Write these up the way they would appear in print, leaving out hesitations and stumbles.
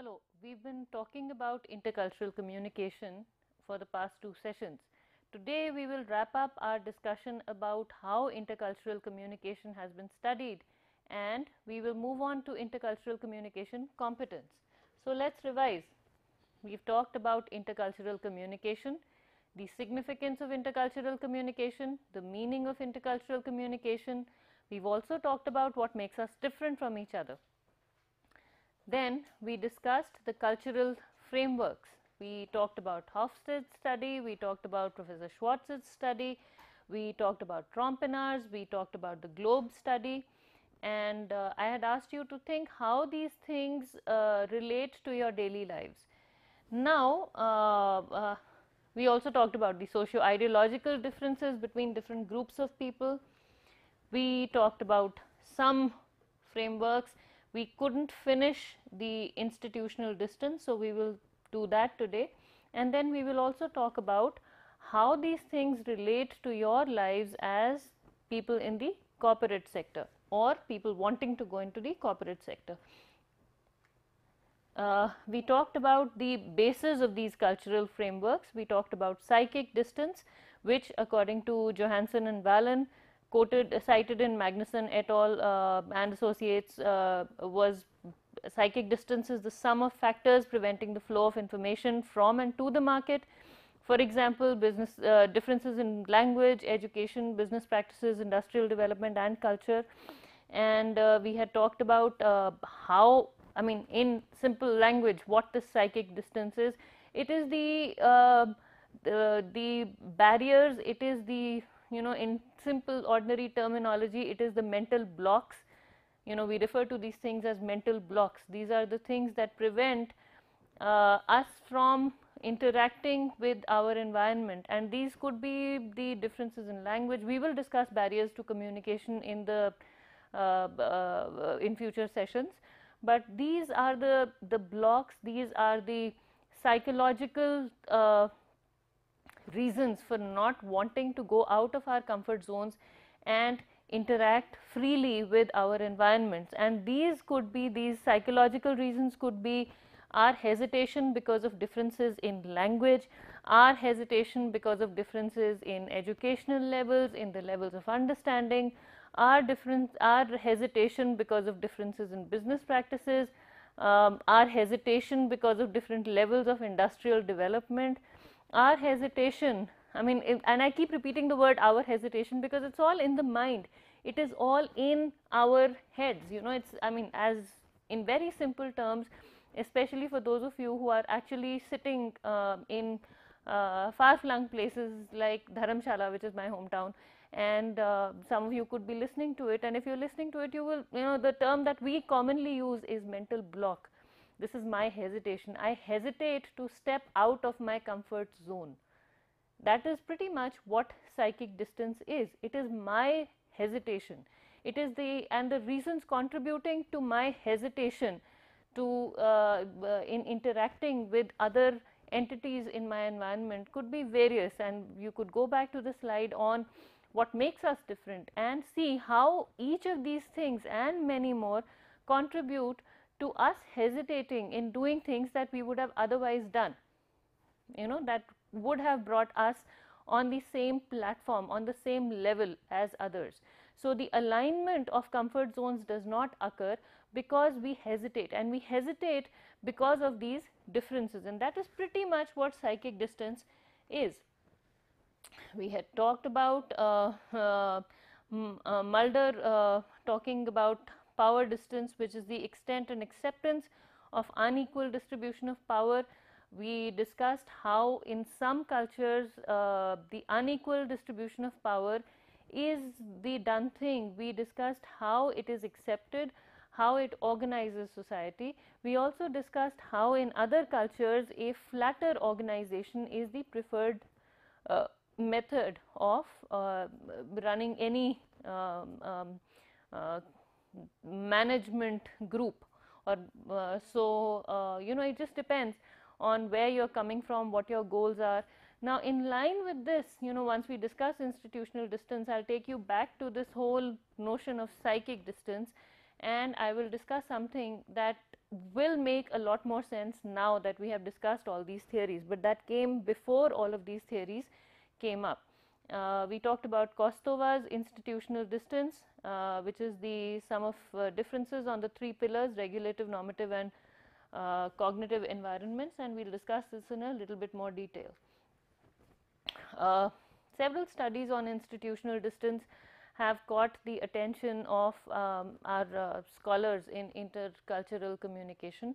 Hello, we've been talking about intercultural communication for the past two sessions. Today we will wrap up our discussion about how intercultural communication has been studied, and we will move on to intercultural communication competence. So let's revise. We've talked about intercultural communication, the significance of intercultural communication, the meaning of intercultural communication. We've also talked about what makes us different from each other. Then we discussed the cultural frameworks. We talked about Hofstede's study, we talked about Professor Schwartz's study, we talked about Trompinar's, we talked about the Globe study, and I had asked you to think how these things relate to your daily lives. Now, we also talked about the socio-ideological differences between different groups of people. We talked about some frameworks. We couldn't finish the institutional distance, so we will do that today. And then we will also talk about how these things relate to your lives as people in the corporate sector or people wanting to go into the corporate sector. We talked about the basis of these cultural frameworks. We talked about psychic distance, which according to Johansson and Wallin, cited in Magnuson et al. And Associates, was psychic distance is the sum of factors preventing the flow of information from and to the market. For example, business differences in language, education, business practices, industrial development, and culture. And we had talked about how, I mean, in simple language, what this psychic distance is. It is the barriers. It is the, in simple ordinary terminology, it is the mental blocks. We refer to these things as mental blocks. These are the things that prevent us from interacting with our environment, and these could be the differences in language. We will discuss barriers to communication in the in future sessions, but these are the blocks. These are the psychological reasons for not wanting to go out of our comfort zones and interact freely with our environments. And these psychological reasons could be our hesitation because of differences in language, our hesitation because of differences in educational levels, in the levels of understanding, our hesitation because of differences in business practices, our hesitation because of different levels of industrial development, our hesitation, and I keep repeating the word our hesitation because it's all in the mind. It is all in our heads, it's, as in very simple terms, especially for those of you who are actually sitting in far-flung places like Dharamshala, which is my hometown, and some of you could be listening to it, and if you're listening to it, you will, the term that we commonly use is mental block. This is my hesitation. I hesitate to step out of my comfort zone. That is pretty much what psychic distance is. It is my hesitation. It is and the reasons contributing to my hesitation to in interacting with other entities in my environment could be various, and you could go back to the slide on what makes us different and see how each of these things and many more contribute to us hesitating in doing things that we would have otherwise done, that would have brought us on the same platform, on the same level as others. So the alignment of comfort zones does not occur because we hesitate, and we hesitate because of these differences, and that is pretty much what psychic distance is. We had talked about Mulder talking about power distance, which is the extent and acceptance of unequal distribution of power. We discussed how in some cultures the unequal distribution of power is the done thing. We discussed how it is accepted, how it organizes society. We also discussed how in other cultures a flatter organization is the preferred method of running any management group, or it just depends on where you're coming from, what your goals are. Now, in line with this, once we discuss institutional distance, I'll take you back to this whole notion of psychic distance, and I will discuss something that will make a lot more sense now that we have discussed all these theories, but that came before all of these theories came up. We talked about Kostova's institutional distance, which is the sum of differences on the three pillars: regulative, normative, and cognitive environments, and we'll discuss this in a little bit more detail. Several studies on institutional distance have caught the attention of our scholars in intercultural communication,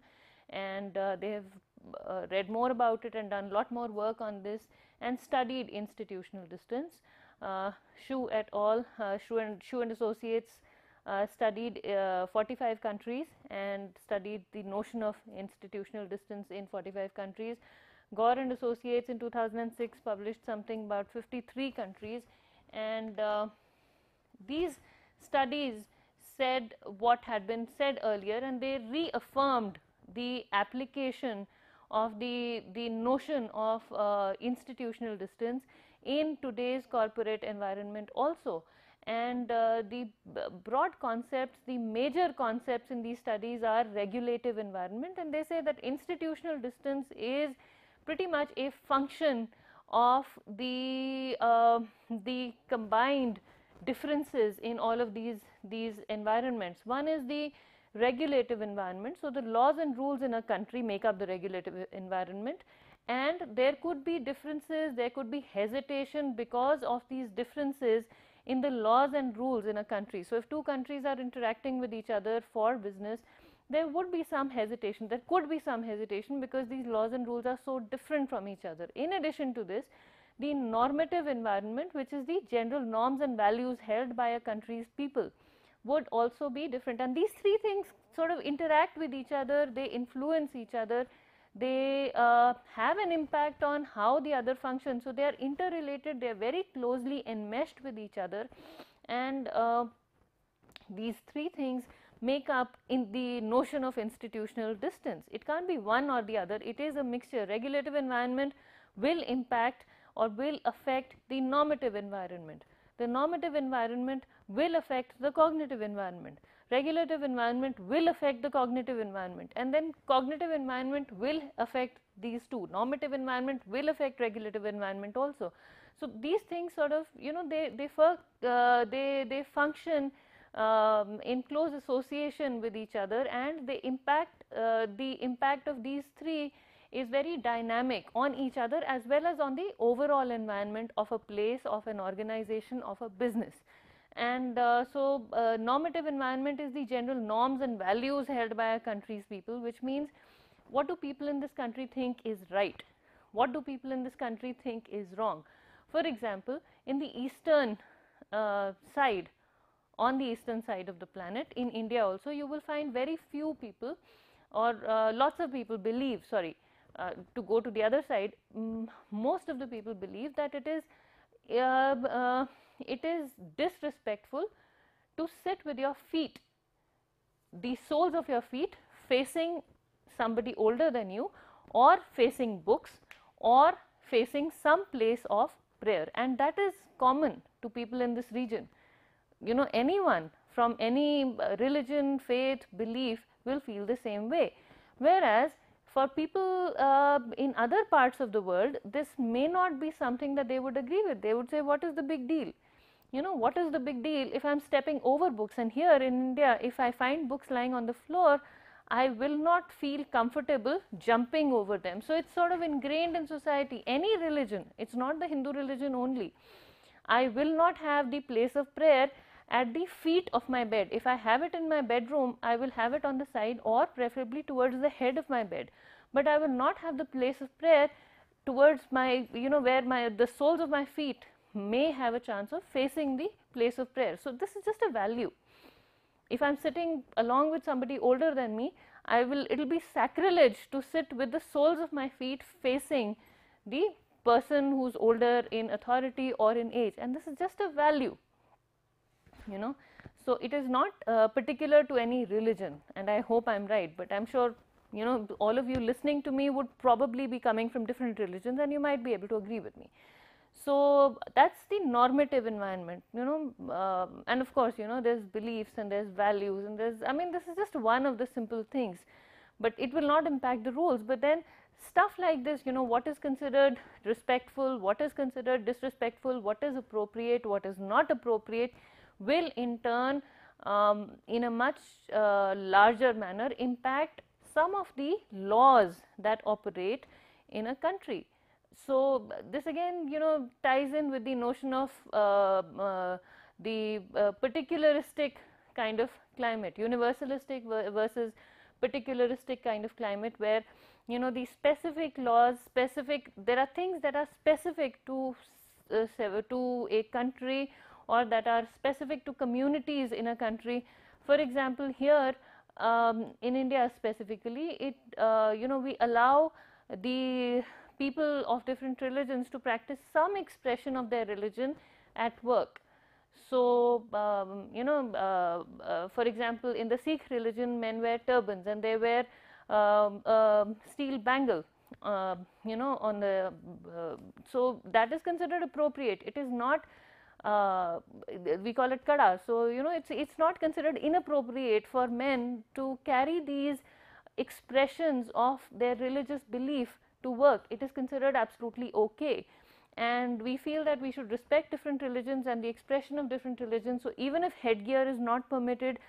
and they have read more about it and done a lot more work on this and studied institutional distance. Shu et al., Shu and Associates studied 45 countries and studied the notion of institutional distance in 45 countries. Gore and Associates in 2006 published something about 53 countries, and these studies said what had been said earlier, and they reaffirmed the application of the notion of institutional distance in today's corporate environment also. And the broad concepts, the major concepts in these studies are regulative environment, and they say that institutional distance is pretty much a function of the combined differences in all of these environments. One is the regulative environment. So, the laws and rules in a country make up the regulative environment, and there could be differences, there could be hesitation because of these differences in the laws and rules in a country. So, if two countries are interacting with each other for business, there would be some hesitation, there could be some hesitation because these laws and rules are so different from each other. In addition to this, the normative environment, which is the general norms and values held by a country's people, would also be different, and these three things sort of interact with each other, they influence each other, they have an impact on how the other functions. So, they are interrelated, they are very closely enmeshed with each other, and these three things make up in the notion of institutional distance. It can't be one or the other, it is a mixture. Regulative environment will impact or will affect the normative environment. The normative environment will affect the cognitive environment. Regulative environment will affect the cognitive environment, and then cognitive environment will affect these two. Normative environment will affect regulative environment also. So, these things sort of, you know, they function in close association with each other, and the impact of these three is very dynamic on each other as well as on the overall environment of a place, of an organization, of a business. And normative environment is the general norms and values held by a country's people, which means what do people in this country think is right, what do people in this country think is wrong. For example, in the eastern side, on the eastern side of the planet, in India also, you will find very few people, or lots of people believe, to go to the other side, most of the people believe that it is disrespectful to sit with your feet, the soles of your feet, facing somebody older than you, or facing books, or facing some place of prayer, and that is common to people in this region. You know, anyone from any religion, faith, belief will feel the same way, whereas for people in other parts of the world, this may not be something that they would agree with. They would say, what is the big deal? You know, what is the big deal if I am stepping over books? And here in India, if I find books lying on the floor, I will not feel comfortable jumping over them. So, it is sort of ingrained in society. Any religion, it is not the Hindu religion only. I will not have the place of prayer at the feet of my bed. If I have it in my bedroom, I will have it on the side or preferably towards the head of my bed, but I will not have the place of prayer towards my, you know, where the soles of my feet may have a chance of facing the place of prayer. So, this is just a value. If I am sitting along with somebody older than me, it will be sacrilege to sit with the soles of my feet facing the person who is older in authority or in age, and this is just a value. You know, so it is not particular to any religion, and I hope I am right, but I am sure, you know, all of you listening to me would probably be coming from different religions, and you might be able to agree with me. So that's the normative environment, and of course, there's beliefs and there's values and there's, I mean, this is just one of the simple things, but it will not impact the rules. But then stuff like this, what is considered respectful, what is considered disrespectful, what is appropriate, what is not appropriate, will in turn, in a much larger manner, impact some of the laws that operate in a country. So this again, ties in with the notion of the particularistic kind of climate, universalistic versus particularistic kind of climate, where the specific laws, there are things that are specific to a country, or that are specific to communities in a country. For example, here in India specifically, we allow the people of different religions to practice some expression of their religion at work. So, for example, in the Sikh religion, men wear turbans and they wear steel bangle, on the, so that is considered appropriate. It is not, we call it kada. So, it's not considered inappropriate for men to carry these expressions of their religious belief to work. It is considered absolutely okay. And we feel that we should respect different religions and the expression of different religions. So even if headgear is not permitted,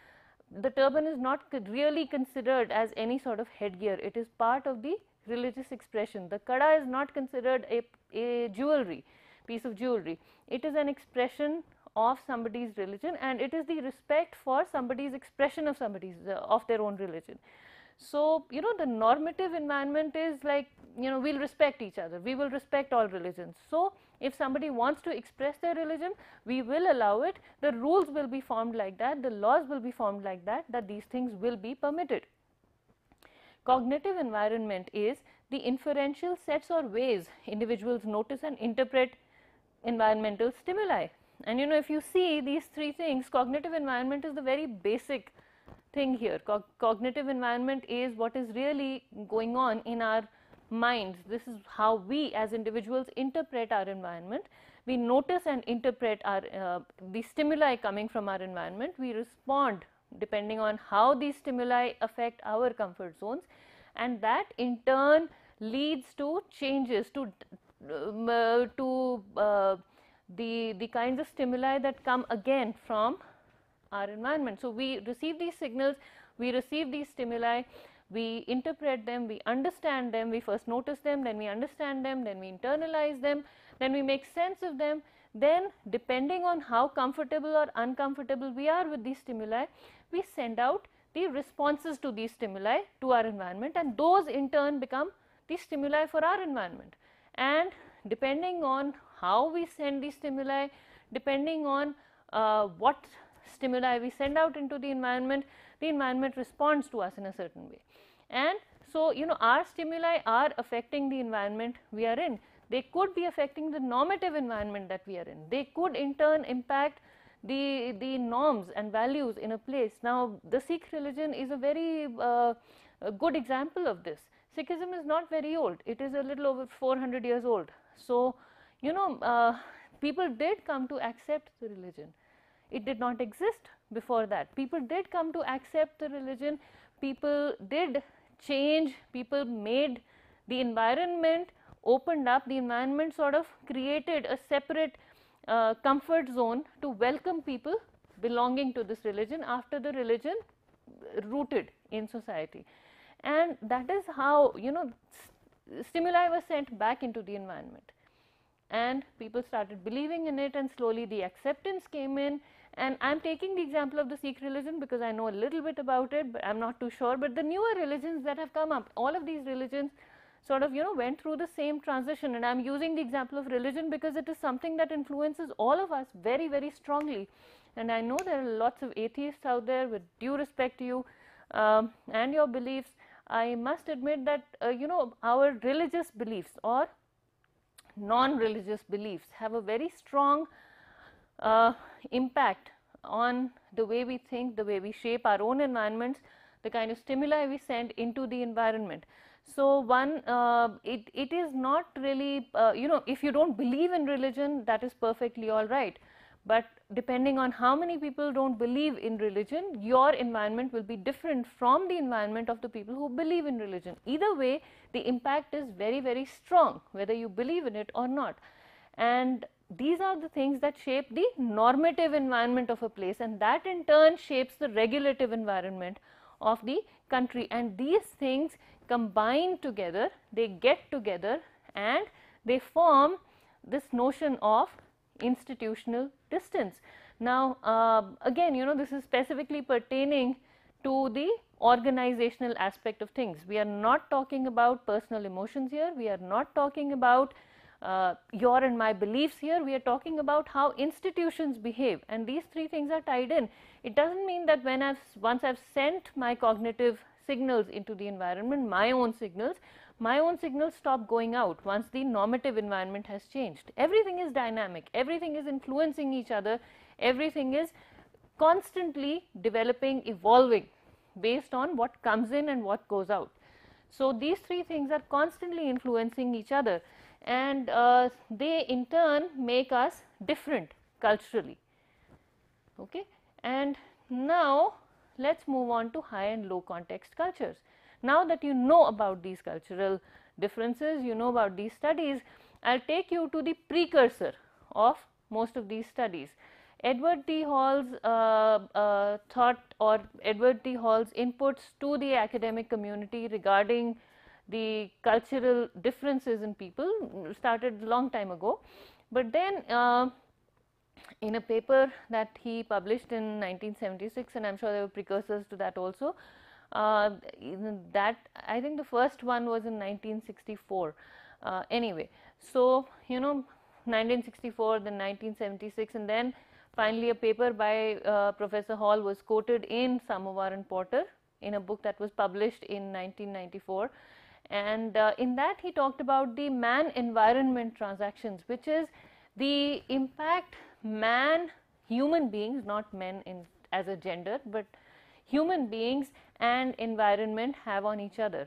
the turban is not really considered as any sort of headgear. It is part of the religious expression. The kada is not considered a jewelry, piece of jewelry. It is an expression of somebody's religion, and it is the respect for somebody's expression of of their own religion. So, the normative environment is like, we'll respect each other, we will respect all religions. So, if somebody wants to express their religion, we will allow it. The rules will be formed like that, the laws will be formed like that, that these things will be permitted. Cognitive environment is the inferential sets or ways individuals notice and interpret environmental stimuli. And if you see these three things, cognitive environment is the very basic thing here. Cognitive environment is what is really going on in our minds. This is how we as individuals interpret our environment. We notice and interpret our the stimuli coming from our environment. We respond depending on how these stimuli affect our comfort zones, and that in turn leads to changes to the kinds of stimuli that come again from our environment. So we receive these signals, we receive these stimuli, we interpret them, we understand them, we first notice them, then we understand them, then we internalize them, then we make sense of them. Then depending on how comfortable or uncomfortable we are with these stimuli, we send out the responses to these stimuli to our environment, and those in turn become the stimuli for our environment. And depending on how we send these stimuli, depending on what stimuli we send out into the environment responds to us in a certain way. And so, our stimuli are affecting the environment we are in. They could be affecting the normative environment that we are in. They could in turn impact the norms and values in a place. Now, the Sikh religion is a very a good example of this. Sikhism is not very old. It is a little over 400 years old. So, people did come to accept the religion. It did not exist before that. People did come to accept the religion, people did change, people made the environment, opened up, the environment sort of created a separate comfort zone to welcome people belonging to this religion after the religion rooted in society. And that is how, stimuli were sent back into the environment, and people started believing in it, and slowly the acceptance came in. And I am taking the example of the Sikh religion because I know a little bit about it, but I am not too sure. But the newer religions that have come up, all of these religions sort of went through the same transition, and I am using the example of religion because it is something that influences all of us very, very strongly. And I know there are lots of atheists out there. With due respect to you and your beliefs, I must admit that our religious beliefs or non-religious beliefs have a very strong impact on the way we think, the way we shape our own environments, the kind of stimuli we send into the environment. So one, it is not really, if you don't believe in religion, that is perfectly all right. But depending on how many people don't believe in religion, your environment will be different from the environment of the people who believe in religion. Either way, the impact is very, very strong, whether you believe in it or not. And these are the things that shape the normative environment of a place, and that in turn shapes the regulative environment of the country. And these things combine together, they get together, and they form this notion of institutional distance. Now, again, this is specifically pertaining to the organizational aspect of things. We are not talking about personal emotions here, we are not talking about your and my beliefs here, we are talking about how institutions behave, and these three things are tied in. It does not mean that once I have sent my cognitive signals into the environment, my own signals stop going out once the normative environment has changed. Everything is dynamic, everything is influencing each other, everything is constantly developing, evolving based on what comes in and what goes out. So these three things are constantly influencing each other, and they in turn make us different culturally. Okay? And now let's move on to high and low context cultures. Now that you know about these cultural differences, you know about these studies, I will take you to the precursor of most of these studies. Edward T. Hall's thought, or Edward T. Hall's inputs to the academic community regarding the cultural differences in people started a long time ago, but then in a paper that he published in 1976, and I am sure there were precursors to that also, that I think the first one was in 1964. Anyway, so 1964, then 1976, and then finally a paper by Professor Hall was quoted in Samovar and Porter in a book that was published in 1994. And in that he talked about the man-environment transactions, which is the impact human beings, not men as a gender, but human beings and environment have on each other.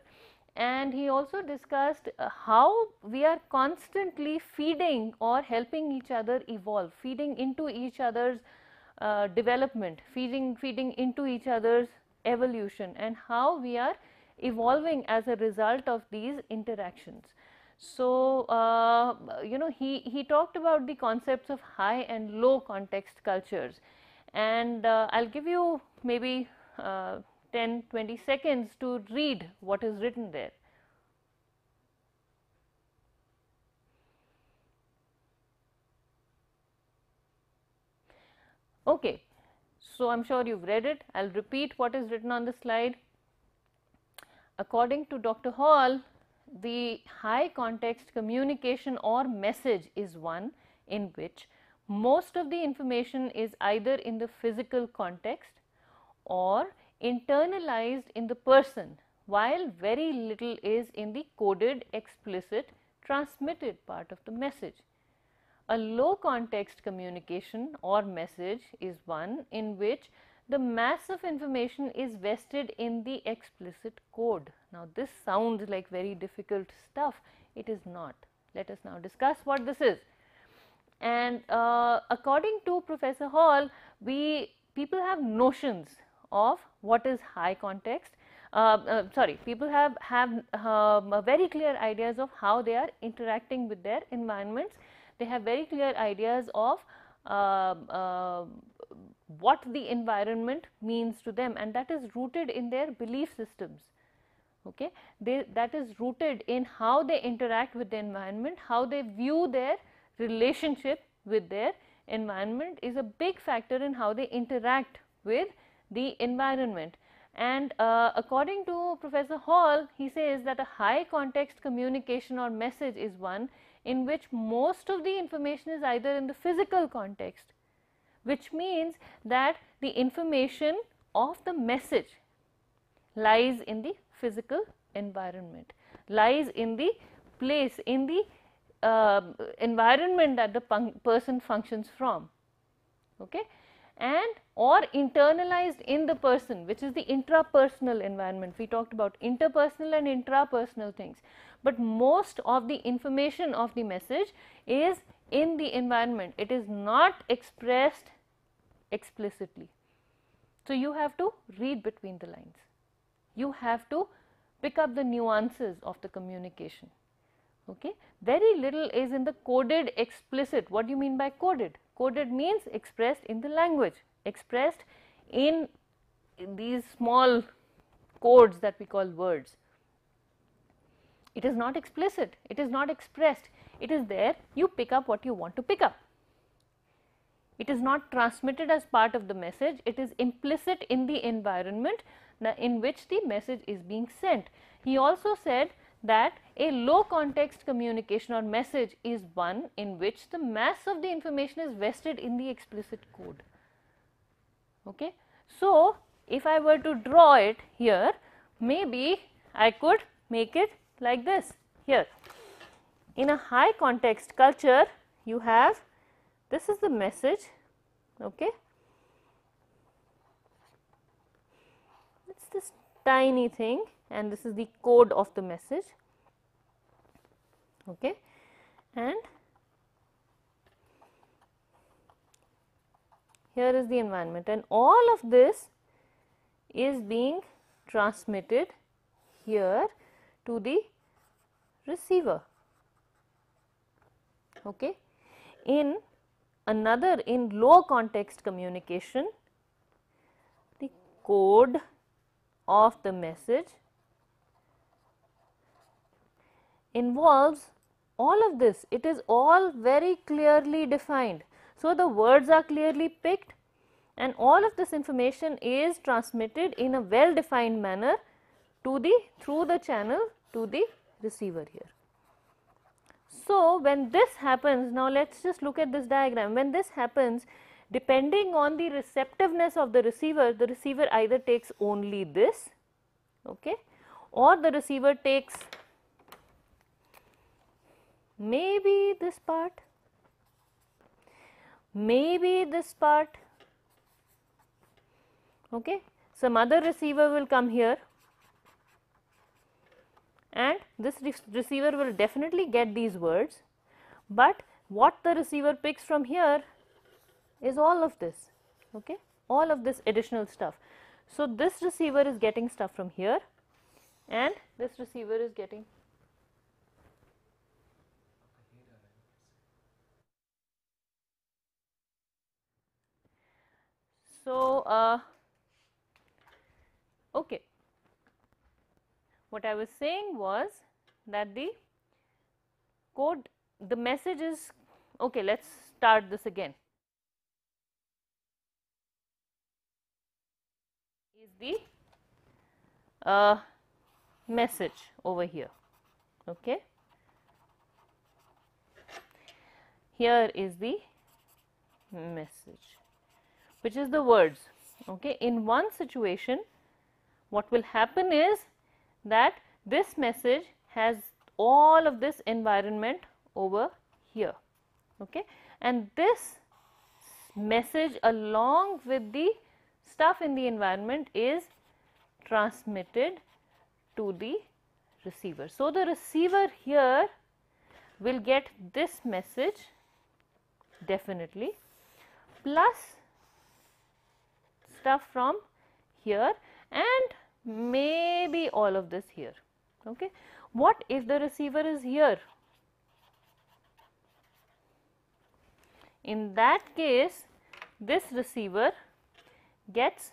And he also discussed how we are constantly feeding or helping each other evolve, feeding into each other's development, feeding into each other's evolution, and how we are evolving as a result of these interactions. So, he talked about the concepts of high and low context cultures, and I will give you maybe 10-20 seconds to read what is written there. Okay, so I am sure you have read it. I will repeat what is written on the slide. According to Dr. Hall, the high context communication or message is one in which most of the information is either in the physical context or internalized in the person, while very little is in the coded, explicit, transmitted part of the message. A low context communication or message is one in which the mass of information is vested in the explicit code. Now, this sounds like very difficult stuff. It is not. Let us now discuss what this is. And according to Professor Hall, people have notions of what is high context. People have very clear ideas of how they are interacting with their environments. They have very clear ideas of what the environment means to them, and that is rooted in their belief systems. Okay, that is rooted in how they interact with the environment, how they view their relationship with their environment is a big factor in how they interact with the environment. And according to Professor Hall, he says that a high context communication or message is one in which most of the information is either in the physical context, which means that the information of the message lies in the physical environment, lies in the place, in the environment that the person functions from. Okay? and or internalized in the person, which is the intrapersonal environment. We talked about interpersonal and intrapersonal things, but most of the information of the message is in the environment. It is not expressed explicitly. So, you have to read between the lines. You have to pick up the nuances of the communication. Okay. Very little is in the coded explicit. What do you mean by coded? Coded means expressed in the language, expressed in these small codes that we call words. It is not explicit, it is not expressed, it is there, you pick up what you want to pick up. It is not transmitted as part of the message, it is implicit in the environment in which the message is being sent. He also said that a low context communication or message is one in which the mass of the information is vested in the explicit code. Okay. So, if I were to draw it here, maybe I could make it like this here. In a high context culture, you have, this is the message, okay. It is this tiny thing and this is the code of the message, okay, and here is the environment, and all of this is being transmitted here to the receiver, okay. In low context communication, the code of the message involves all of this. It is all very clearly defined. So, the words are clearly picked and all of this information is transmitted in a well defined manner to the through the channel to the receiver here. So, when this happens, now let us just look at this diagram. When this happens, depending on the receptiveness of the receiver either takes only this, okay, or the receiver takes maybe this part, maybe this part, okay. Some other receiver will come here and this receiver will definitely get these words, but what the receiver picks from here is all of this, okay, all of this additional stuff. So, this receiver is getting stuff from here and this receiver is getting. So, okay, what I was saying was that the code, the message is, okay, let us start this again, is the message over here, okay. Here is the message, which is the words, okay. In one situation, what will happen is that this message has all of this environment over here, okay, and this message along with the stuff in the environment is transmitted to the receiver. So, the receiver here will get this message definitely plus stuff from here and maybe all of this here, okay. What if the receiver is here? In that case, this receiver gets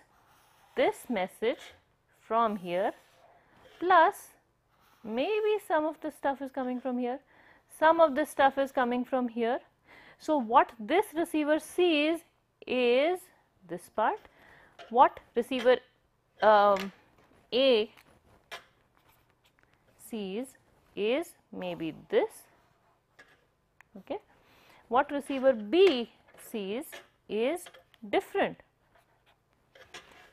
this message from here plus maybe some of the stuff is coming from here, some of this stuff is coming from here. So, what this receiver sees is this part, what receiver A sees is maybe this, okay. What receiver B sees is different.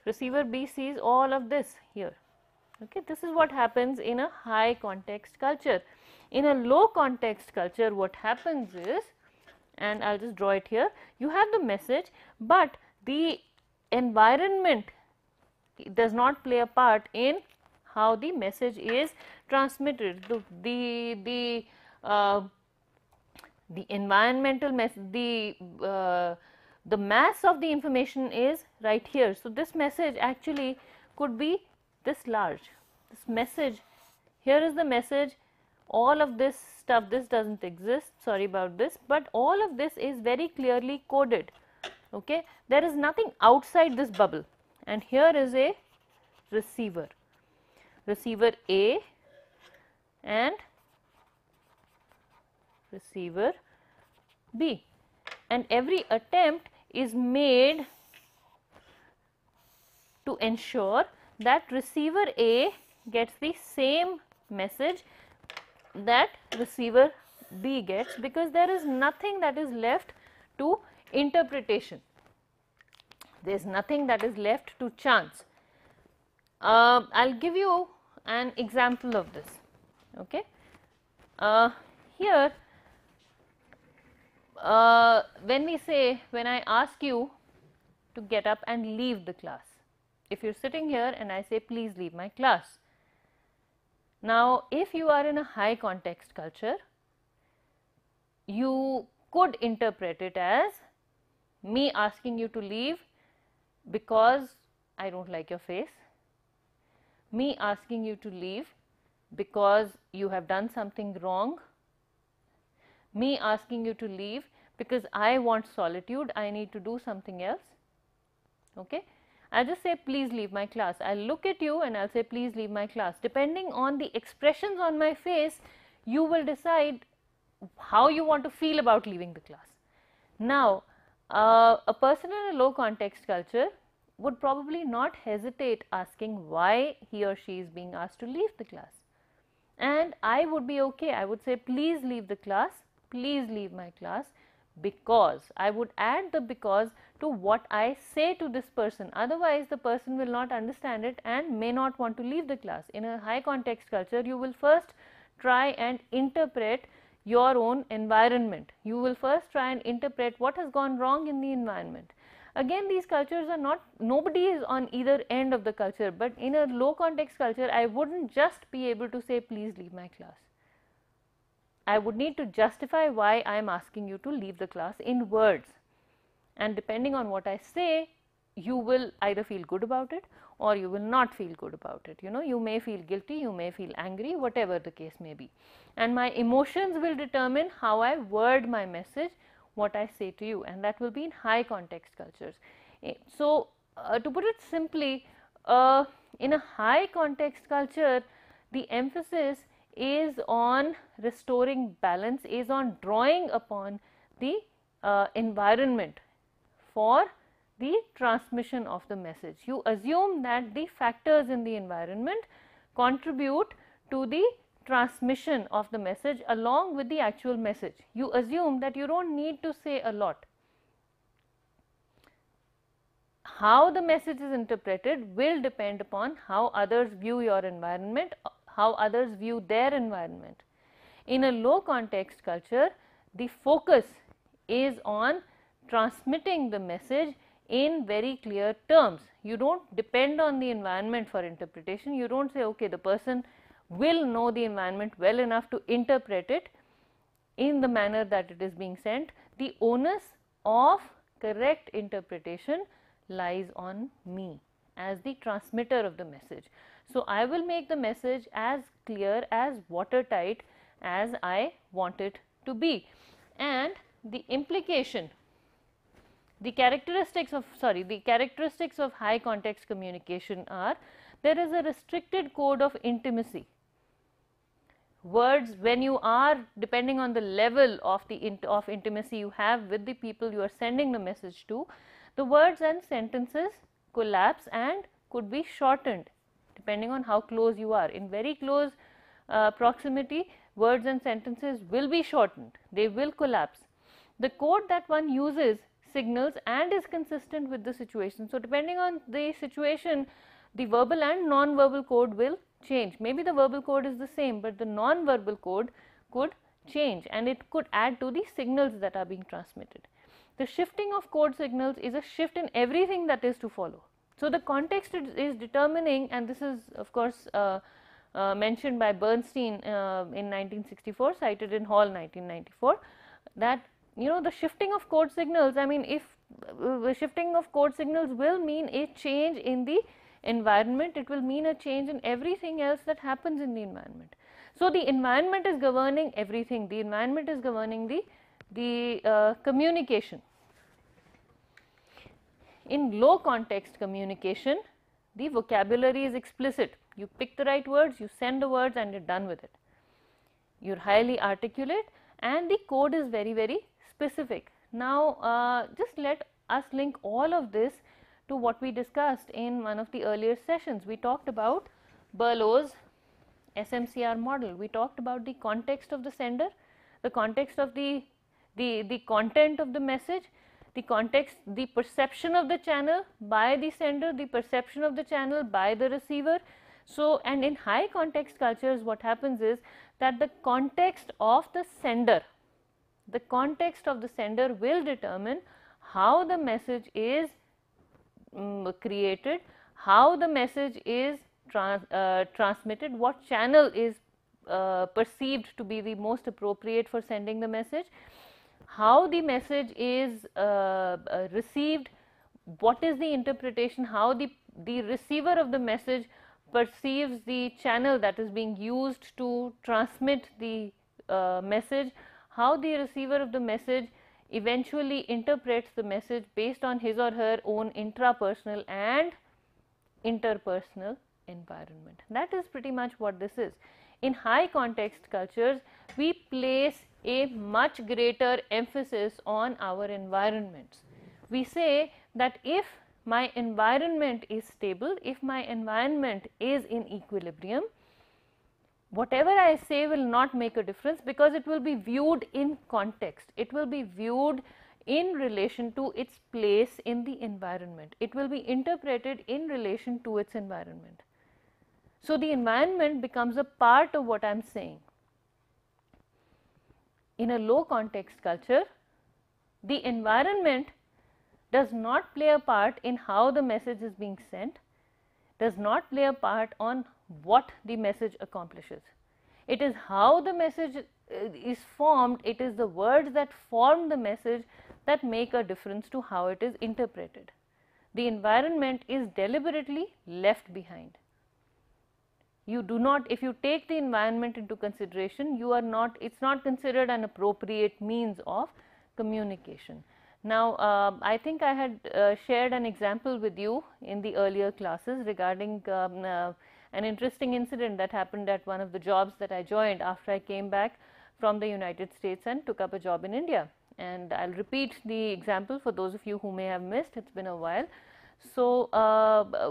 Receiver B sees all of this here, okay. This is what happens in a high context culture. In a low context culture, what happens is, and I will just draw it here, you have the message, but the environment does not play a part in how the message is transmitted. The environmental the mass of the information is right here. So, this message actually could be this large. This message, here is the message, all of this stuff, this does not exist, sorry about this, but all of this is very clearly coded. Okay. There is nothing outside this bubble, and here is a receiver, receiver A and receiver B, and every attempt is made to ensure that receiver A gets the same message that receiver B gets, because there is nothing that is left to interpretation, there is nothing that is left to chance. I will give you an example of this. Okay. Here when we say, when I ask you to get up and leave the class, if you are sitting here and I say please leave my class. Now, if you are in a high context culture, you could interpret it as me asking you to leave because I do not like your face, me asking you to leave because you have done something wrong, me asking you to leave because I want solitude, I need to do something else. Okay. I will just say please leave my class. I will look at you and I will say please leave my class. Depending on the expressions on my face, you will decide how you want to feel about leaving the class. Now, a person in a low context culture would probably not hesitate asking why he or she is being asked to leave the class, and I would be okay. I would say please leave the class, please leave my class, because I would add the because to what I say to this person, otherwise the person will not understand it and may not want to leave the class. In a high context culture, you will first try and interpret your own environment, you will first try and interpret what has gone wrong in the environment. Again, these cultures are not, nobody is on either end of the culture, but in a low context culture, I would not just be able to say please leave my class. I would need to justify why I am asking you to leave the class in words, and depending on what I say, you will either feel good about it or you will not feel good about it. You may feel guilty, you may feel angry, whatever the case may be, and my emotions will determine how I word my message, what I say to you, and that will be in high context cultures. So, to put it simply, in a high context culture, the emphasis is on restoring balance, is on drawing upon the environment for the transmission of the message. You assume that the factors in the environment contribute to the transmission of the message along with the actual message. You assume that you do not need to say a lot. How the message is interpreted will depend upon how others view your environment, how others view their environment. In a low context culture, the focus is on transmitting the message in very clear terms. You do not depend on the environment for interpretation. You do not say, okay, the person will know the environment well enough to interpret it in the manner that it is being sent. The onus of correct interpretation lies on me as the transmitter of the message. So, I will make the message as clear, as watertight as I want it to be, and the implication, the characteristics of high context communication are, there is a restricted code of intimacy. Words, when you are, depending on the level of intimacy you have with the people you are sending the message to, the words and sentences collapse and could be shortened depending on how close you are. In very close proximity, words and sentences will be shortened, they will collapse. The code that one uses signals and is consistent with the situation. So, depending on the situation, the verbal and non-verbal code will change. Maybe the verbal code is the same, but the non-verbal code could change and it could add to the signals that are being transmitted. the shifting of code signals is a shift in everything that is to follow. So, the context is determining, and this is of course mentioned by Bernstein in 1964, cited in Hall 1994, that the shifting of code signals, I mean, if shifting of code signals will mean a change in the environment, it will mean a change in everything else that happens in the environment. So, the environment is governing everything, the environment is governing the communication. In low context communication, the vocabulary is explicit. You pick the right words, you send the words, and you're done with it. You're highly articulate, and the code is very, very specific. Now, just let us link all of this to what we discussed in one of the earlier sessions. We talked about Berlow's SMCR model. We talked about the context of the sender, the context of the content of the message, the context, the perception of the channel by the sender, the perception of the channel by the receiver. So, and in high context cultures, what happens is that the context of the sender will determine how the message is created, how the message is transmitted, what channel is perceived to be the most appropriate for sending the message, how the message is received, what is the interpretation, how the receiver of the message perceives the channel that is being used to transmit the message, how the receiver of the message eventually interprets the message based on his or her own intrapersonal and interpersonal environment. That is pretty much what this is. In high context cultures, we place a much greater emphasis on our environments. We say that if my environment is stable, if my environment is in equilibrium, whatever I say will not make a difference, because it will be viewed in context, it will be viewed in relation to its place in the environment, it will be interpreted in relation to its environment. So, the environment becomes a part of what I am saying. In a low context culture, the environment does not play a part in how the message is being sent, does not play a part on what the message accomplishes. It is how the message is formed, it is the words that form the message that make a difference to how it is interpreted. The environment is deliberately left behind. You do not, if you take the environment into consideration, you are not, it is not considered an appropriate means of communication. Now, I think I had shared an example with you in the earlier classes regarding an interesting incident that happened at one of the jobs that I joined after I came back from the United States and took up a job in India. And I will repeat the example for those of you who may have missed, it has been a while. So,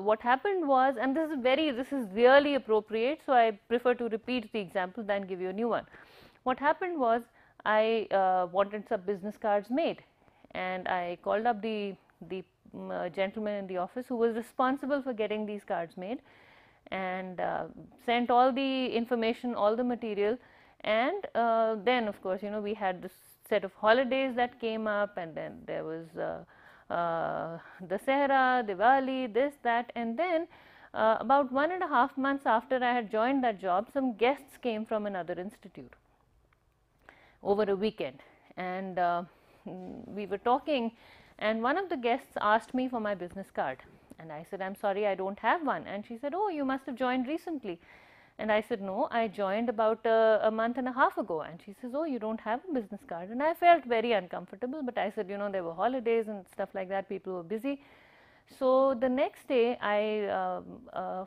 what happened was, and this is really appropriate, so I prefer to repeat the example than give you a new one. What happened was, I wanted some business cards made, and I called up the gentleman in the office who was responsible for getting these cards made, and sent all the information, all the material, and then of course, we had this set of holidays that came up, and then there was Dussehra, Diwali, this, that, and then about 1.5 months after I had joined that job, some guests came from another institute over a weekend, and we were talking, and one of the guests asked me for my business card, and I said, I'm sorry, I don't have one. And she said, oh, you must have joined recently. And I said, no, I joined about a month and a half ago. And she says, oh, you don't have a business card. And I felt very uncomfortable, but I said, there were holidays and stuff like that, people were busy. So, the next day I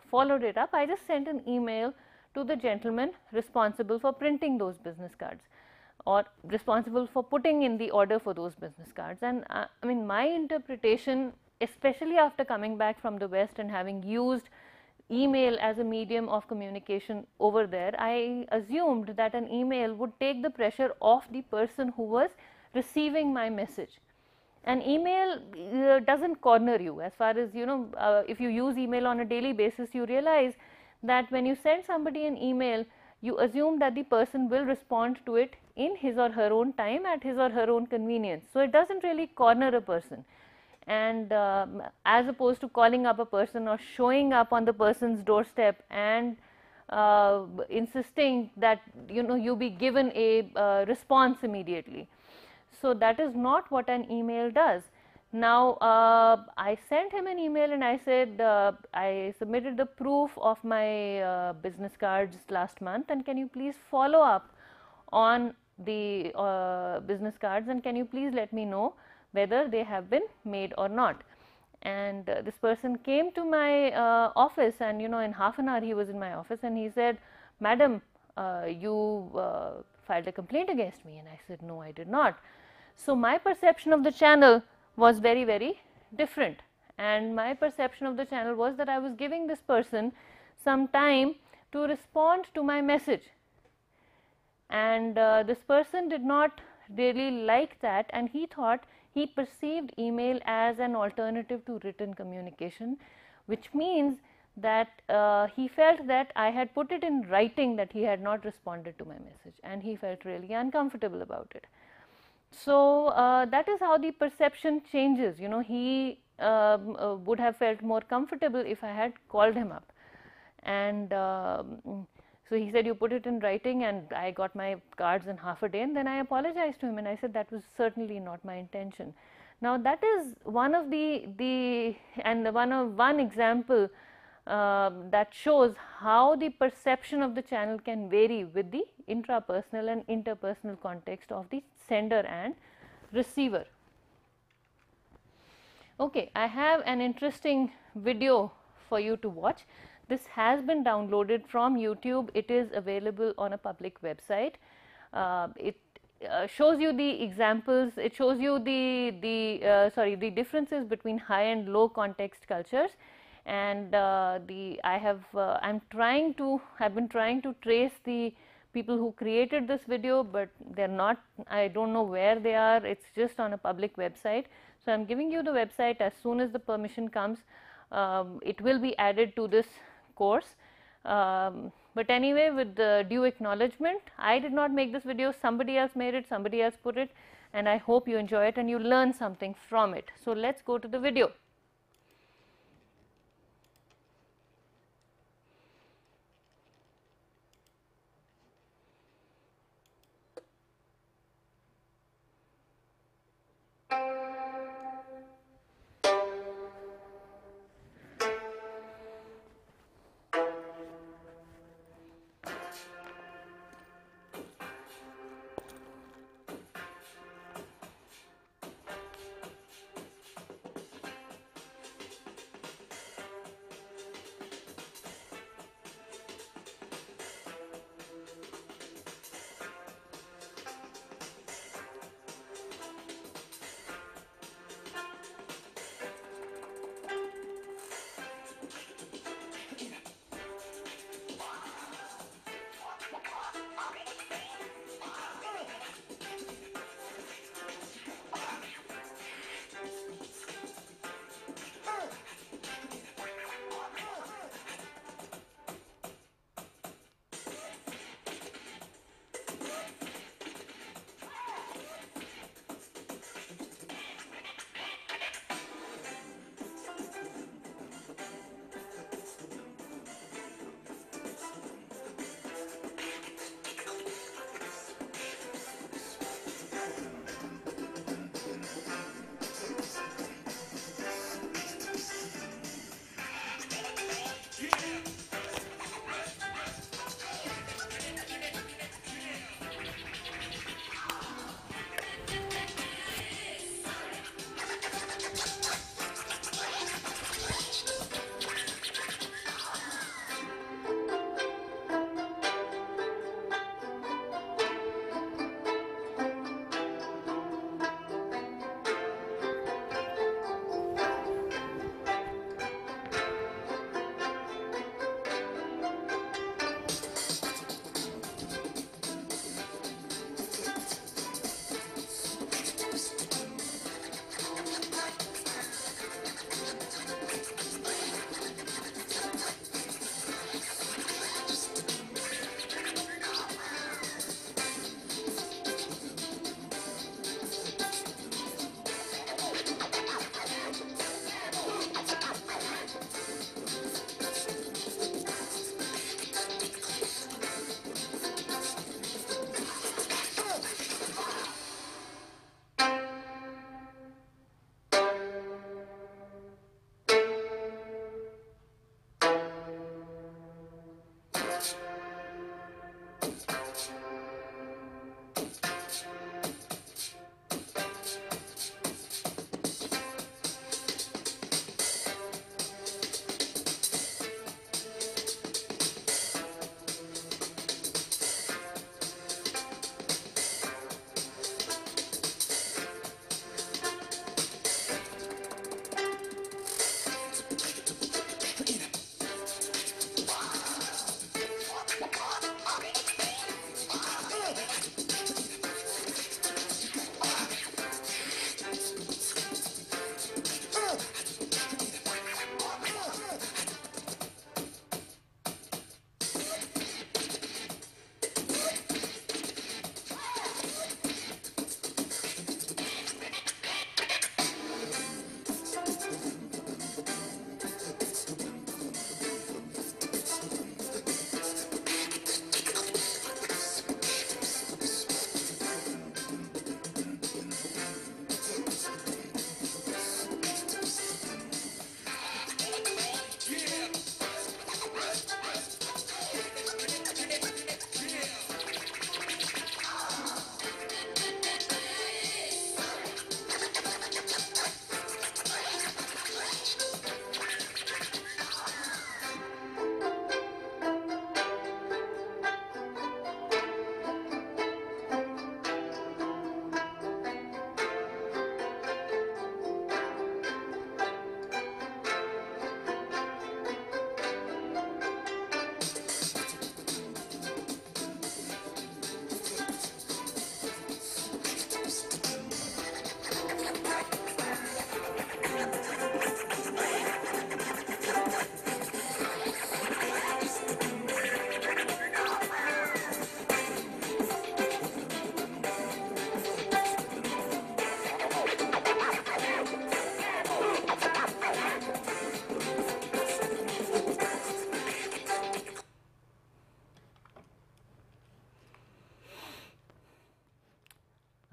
followed it up. I just sent an email to the gentleman responsible for printing those business cards, or responsible for putting in the order for those business cards. And I mean, my interpretation, especially after coming back from the West and having used email as a medium of communication over there, I assumed that an email would take the pressure off the person who was receiving my message. An email doesn't corner you, as far as if you use email on a daily basis, you realize that when you send somebody an email, you assume that the person will respond to it in his or her own time at his or her own convenience. So, it does not really corner a person, and as opposed to calling up a person or showing up on the person's doorstep and insisting that you be given a response immediately. So, that is not what an email does. Now, I sent him an email and I said, I submitted the proof of my business cards last month, and can you please follow up on the business cards, and can you please let me know whether they have been made or not. And this person came to my office, and in half an hour he was in my office, and he said, "Madam, you filed a complaint against me." And I said, "No, I did not." So, my perception of the channel was very, very different, and my perception of the channel was that I was giving this person some time to respond to my message, and this person did not really like that, and he perceived email as an alternative to written communication, which means that he felt that I had put it in writing that he had not responded to my message, and he felt really uncomfortable about it. So, that is how the perception changes. He would have felt more comfortable if I had called him up, and so he said, "You put it in writing," and I got my cards in half a day, and then I apologized to him and I said that was certainly not my intention. Now, that is one of one example that shows how the perception of the channel can vary with the intrapersonal and interpersonal context of the sender and receiver. Okay, I have an interesting video for you to watch. This has been downloaded from YouTube. It is available on a public website. It shows you the examples. It shows you the differences between high and low context cultures. And I've been trying to trace the people who created this video, but they're not. I don't know where they are. It's just on a public website. So, I'm giving you the website. As soon as the permission comes, it will be added to this course. But anyway, with the due acknowledgement, I did not make this video, somebody else made it, somebody else put it, and I hope you enjoy it and you learn something from it. So, let's go to the video.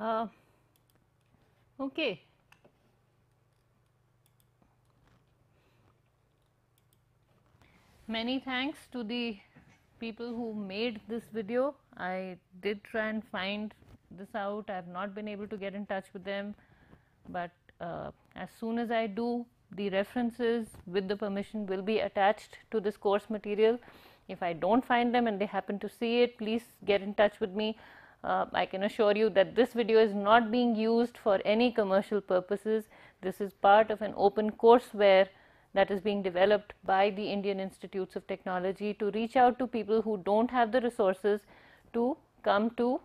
Uh, okay. Many thanks to the people who made this video. I did try and find this out. I have not been able to get in touch with them, but as soon as I do, the references with the permission will be attached to this course material. If I don't find them and they happen to see it, please get in touch with me. I can assure you that this video is not being used for any commercial purposes. This is part of an open courseware that is being developed by the Indian Institutes of Technology to reach out to people who don't have the resources to come to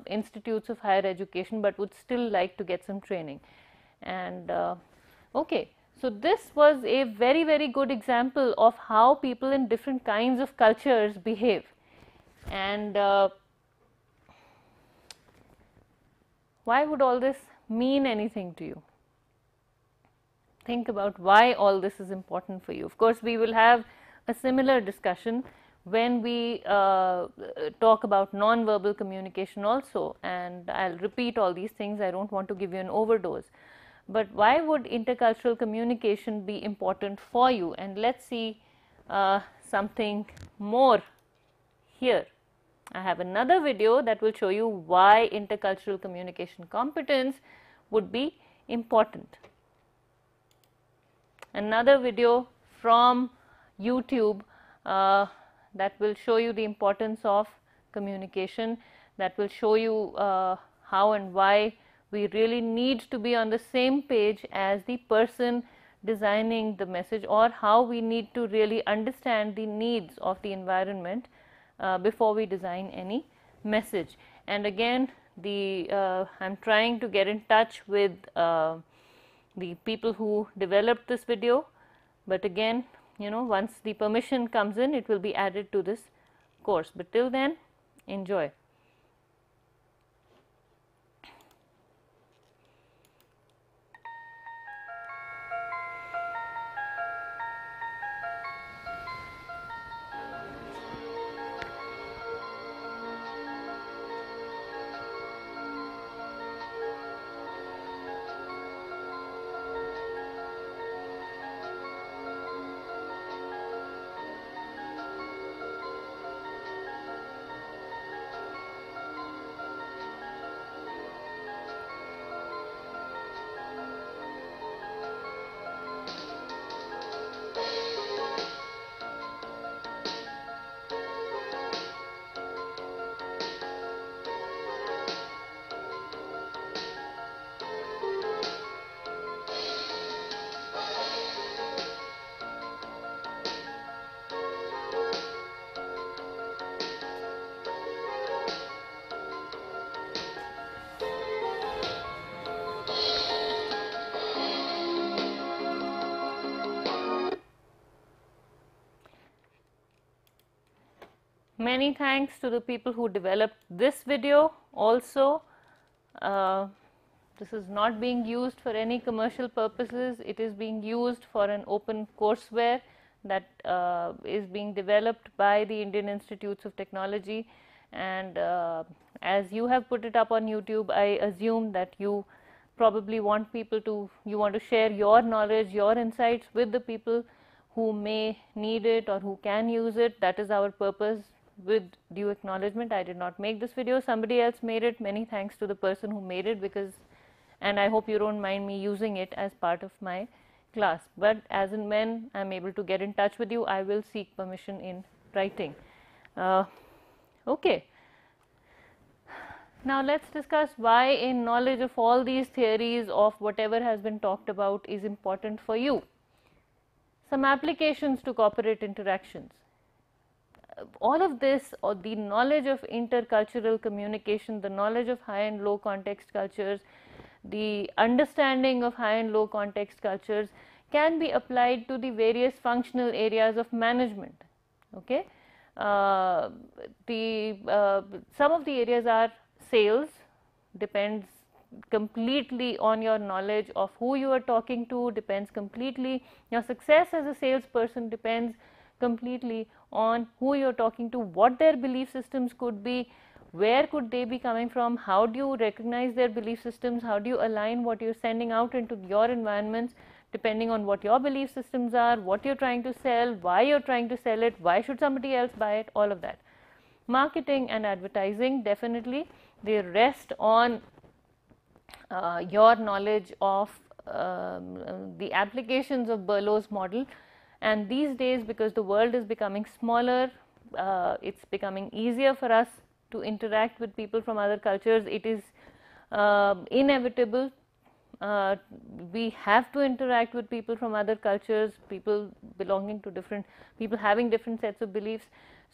institutes of higher education but would still like to get some training. And okay, so this was a very, very good example of how people in different kinds of cultures behave. And why would all this mean anything to you? Think about why all this is important for you. Of course, we will have a similar discussion when we talk about non-verbal communication also, and I'll repeat all these things. I don't want to give you an overdose. But why would intercultural communication be important for you? And let's see something more here. I have another video that will show you why intercultural communication competence would be important. Another video from YouTube that will show you the importance of communication, that will show you how and why we really need to be on the same page as the person designing the message, or how we need to really understand the needs of the environment before we design any message. And again, I'm trying to get in touch with the people who developed this video, but again, once the permission comes in, it will be added to this course. But till then, enjoy. Many thanks to the people who developed this video also. This is not being used for any commercial purposes. It is being used for an open courseware that is being developed by the Indian Institutes of Technology. And as you have put it up on YouTube, I assume that you probably want you want to share your knowledge, your insights with the people who may need it or who can use it. That is our purpose. With due acknowledgement, I did not make this video, somebody else made it. Many thanks to the person who made it, and I hope you don't mind me using it as part of my class. But as and when I am able to get in touch with you, I will seek permission in writing. Okay. Now let's discuss why a knowledge of all these theories of whatever has been talked about is important for you. Some applications to corporate interactions. All of this, or the knowledge of intercultural communication, the knowledge of high and low context cultures, the understanding of high and low context cultures can be applied to the various functional areas of management. Okay, some of the areas are sales, depends completely on your knowledge of who you are talking to, depends completely, your success as a salesperson depends completely on who you are talking to, what their belief systems could be, where could they be coming from, how do you recognize their belief systems, how do you align what you're sending out into your environments depending on what your belief systems are, what you're trying to sell, why you're trying to sell it, why should somebody else buy it, all of that. Marketing and advertising, definitely they rest on your knowledge of the applications of Berlow's model. And these days, because the world is becoming smaller, it's becoming easier for us to interact with people from other cultures. It is inevitable. We have to interact with people from other cultures, people belonging to different, people having different sets of beliefs.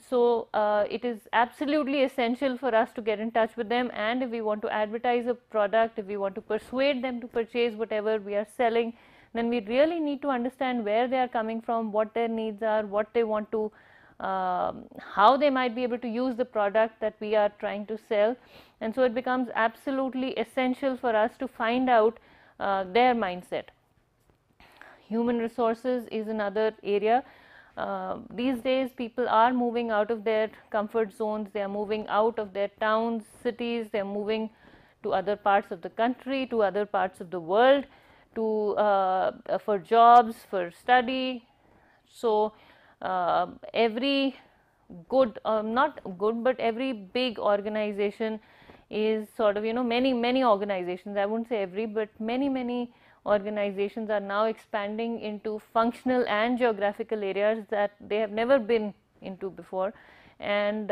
So it is absolutely essential for us to get in touch with them, and if we want to advertise a product, if we want to persuade them to purchase whatever we are selling, then we really need to understand where they are coming from, what their needs are, what they want to, how they might be able to use the product that we are trying to sell. And so it becomes absolutely essential for us to find out their mindset. Human resources is another area. These days people are moving out of their comfort zones, they are moving out of their towns, cities, they are moving to other parts of the country, to other parts of the world, to for jobs, for study. So every good, not good, but every big organization is sort of, many organizations, I wouldn't say every, but many organizations are now expanding into functional and geographical areas that they have never been into before. And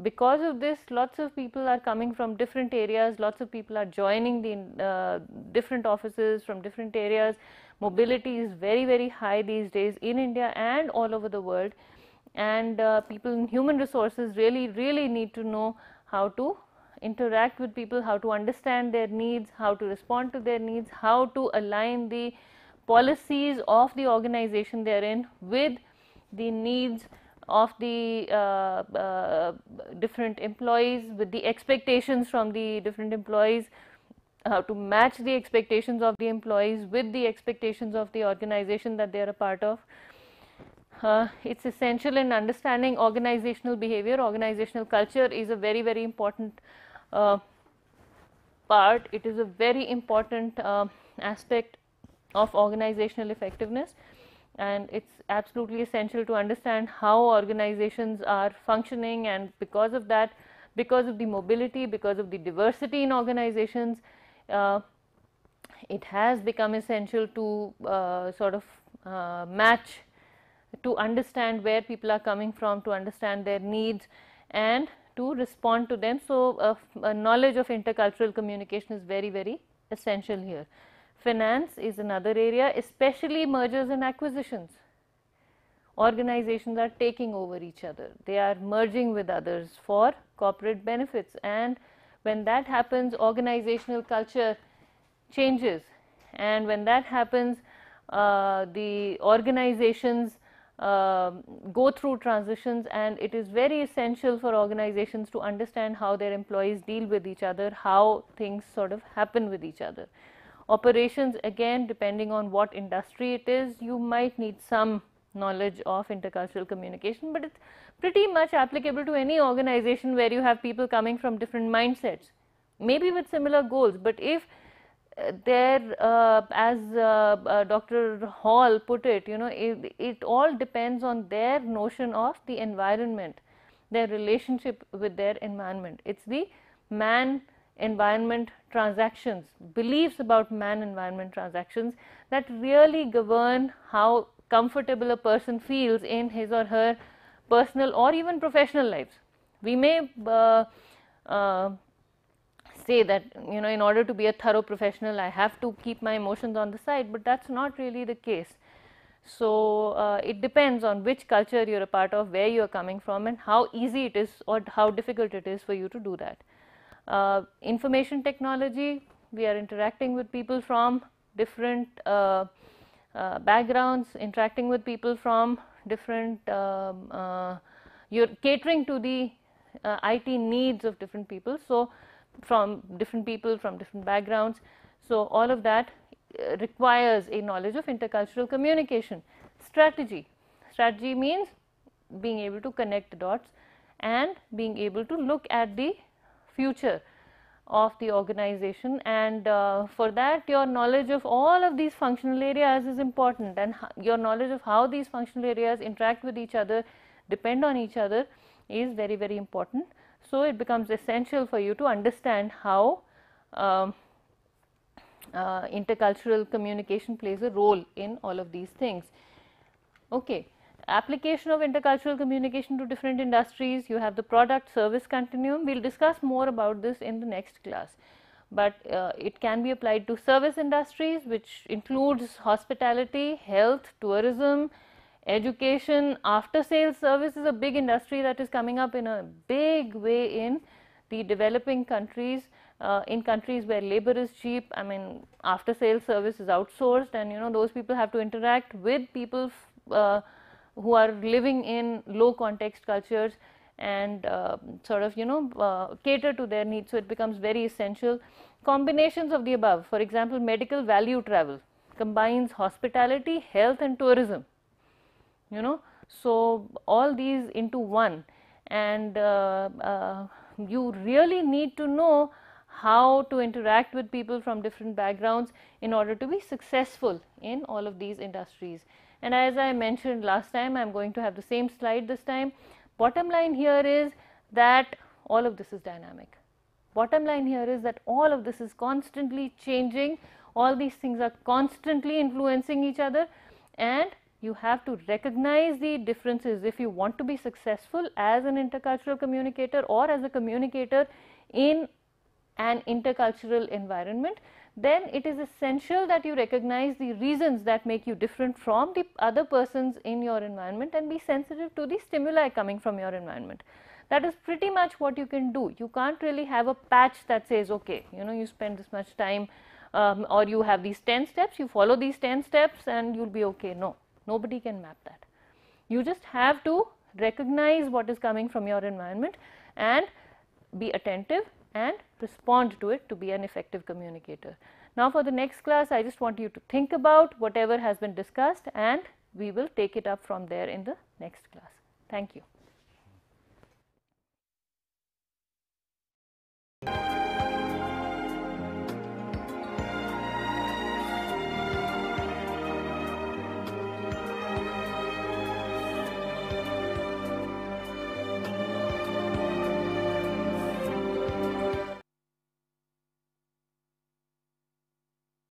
because of this, lots of people are coming from different areas, lots of people are joining the different offices from different areas. Mobility is very high these days in India and all over the world, and people in human resources really need to know how to interact with people, how to understand their needs, how to respond to their needs, how to align the policies of the organization they are in with the needs of the different employees, with the expectations from the different employees, how to match the expectations of the employees with the expectations of the organization that they are a part of. It's essential in understanding organizational behavior. Organizational culture is a very important part. It is a very important aspect of organizational effectiveness, and it's absolutely essential to understand how organizations are functioning. And because of that, because of the mobility, because of the diversity in organizations, it has become essential to sort of match, to understand where people are coming from, to understand their needs and to respond to them. So a knowledge of intercultural communication is very essential here. Finance is another area, especially mergers and acquisitions. Organizations are taking over each other, they are merging with others for corporate benefits, and when that happens, organizational culture changes, and when that happens, the organizations go through transitions, and it is very essential for organizations to understand how their employees deal with each other, how things sort of happen with each other. Operations, again, depending on what industry it is, you might need some knowledge of intercultural communication, but it's pretty much applicable to any organization where you have people coming from different mindsets, maybe with similar goals. But if there, as Dr. Hall put it, it all depends on their notion of the environment, their relationship with their environment. It's the man-environment transactions, beliefs about man-environment transactions that really govern how comfortable a person feels in his or her personal or even professional lives. We may say that, in order to be a thorough professional, I have to keep my emotions on the side, but that's not really the case. So it depends on which culture you're a part of, where you're coming from, and how easy it is or how difficult it is for you to do that. Information technology, we are interacting with people from different backgrounds, interacting with people from different, you're catering to the IT needs of different people, so from different people from different backgrounds. So all of that requires a knowledge of intercultural communication. Strategy means being able to connect the dots and being able to look at the future of the organization, and for that your knowledge of all of these functional areas is important, and your knowledge of how these functional areas interact with each other, depend on each other, is very, very important. So, it becomes essential for you to understand how intercultural communication plays a role in all of these things. Okay. Application of intercultural communication to different industries, you have the product service continuum. We will discuss more about this in the next class, but it can be applied to service industries, which includes hospitality, health, tourism, education. After sales service is a big industry that is coming up in a big way in the developing countries. In countries where labor is cheap, I mean, after sales service is outsourced, and those people have to interact with people who are living in low context cultures and sort of cater to their needs. So, it becomes very essential. Combinations of the above, for example, medical value travel combines hospitality, health and tourism, so all these into one, and you really need to know how to interact with people from different backgrounds in order to be successful in all of these industries. And as I mentioned last time, I am going to have the same slide this time. Bottom line here is that all of this is dynamic. Bottom line here is that all of this is constantly changing, all these things are constantly influencing each other, and you have to recognize the differences if you want to be successful as an intercultural communicator or as a communicator in an intercultural environment. Then it is essential that you recognize the reasons that make you different from the other persons in your environment and be sensitive to the stimuli coming from your environment. That is pretty much what you can do. You can't really have a patch that says, okay, you spend this much time or you have these 10 steps, you follow these 10 steps and you'll be okay. No, nobody can map that. You just have to recognize what is coming from your environment and be attentive and respond to it to be an effective communicator. Now, for the next class, I just want you to think about whatever has been discussed, and we will take it up from there in the next class. Thank you.